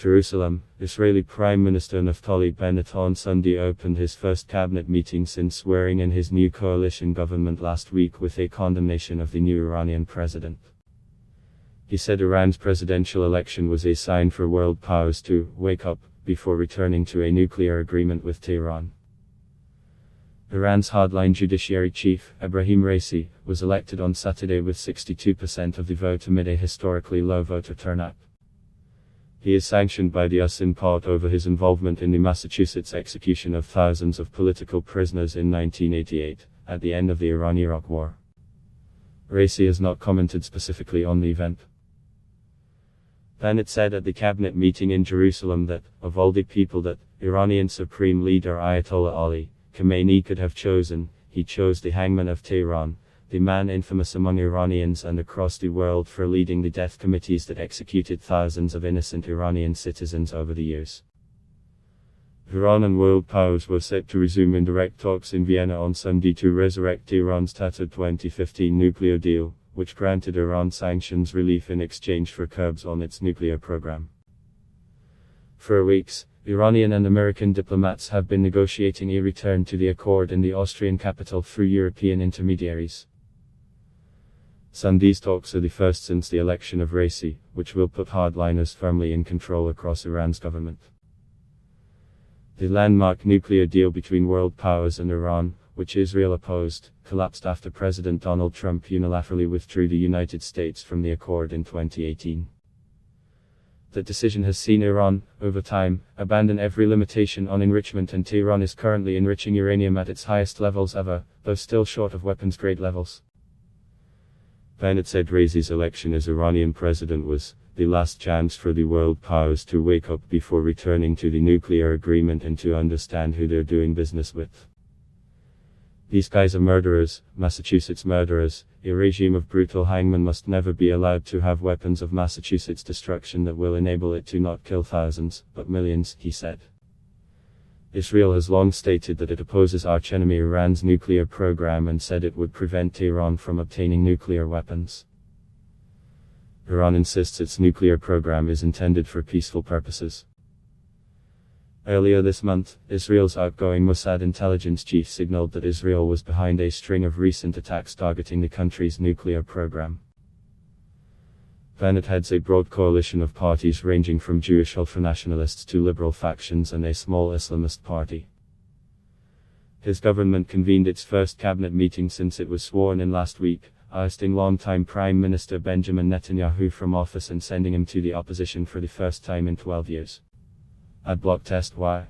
Jerusalem, Israeli Prime Minister Naftali Bennett on Sunday opened his first cabinet meeting since swearing in his new coalition government last week with a condemnation of the new Iranian president. He said Iran's presidential election was a sign for world powers to wake up before returning to a nuclear agreement with Tehran. Iran's hardline judiciary chief, Ebrahim Raisi, was elected on Saturday with 62% of the vote amid a historically low voter turnout. He is sanctioned by the US in part over his involvement in the Massachusetts execution of thousands of political prisoners in 1988, at the end of the Iran-Iraq War. Raisi has not commented specifically on the event. Bennett said at the cabinet meeting in Jerusalem that, of all the people that Iranian Supreme Leader Ayatollah Ali Khamenei could have chosen, he chose the hangman of Tehran, the man infamous among Iranians and across the world for leading the death committees that executed thousands of innocent Iranian citizens over the years. Iran and world powers were set to resume indirect talks in Vienna on Sunday to resurrect Iran's tattered 2015 nuclear deal, which granted Iran sanctions relief in exchange for curbs on its nuclear program. For weeks, Iranian and American diplomats have been negotiating a return to the accord in the Austrian capital through European intermediaries. Sunday's talks are the first since the election of Raisi, which will put hardliners firmly in control across Iran's government. The landmark nuclear deal between world powers and Iran, which Israel opposed, collapsed after President Donald Trump unilaterally withdrew the United States from the accord in 2018. That decision has seen Iran, over time, abandon every limitation on enrichment, and Tehran is currently enriching uranium at its highest levels ever, though still short of weapons-grade levels. Bennett said Raisi's election as Iranian president was the last chance for the world powers to wake up before returning to the nuclear agreement and to understand who they're doing business with. These guys are murderers, Massachusetts murderers. A regime of brutal hangmen must never be allowed to have weapons of Massachusetts destruction that will enable it to not kill thousands, but millions, he said. Israel has long stated that it opposes archenemy Iran's nuclear program and said it would prevent Tehran from obtaining nuclear weapons. Iran insists its nuclear program is intended for peaceful purposes. Earlier this month, Israel's outgoing Mossad intelligence chief signaled that Israel was behind a string of recent attacks targeting the country's nuclear program. Bennett heads a broad coalition of parties ranging from Jewish ultranationalists to liberal factions and a small Islamist party. His government convened its first cabinet meeting since it was sworn in last week, ousting longtime Prime Minister Benjamin Netanyahu from office and sending him to the opposition for the first time in 12 years. Adblock test why.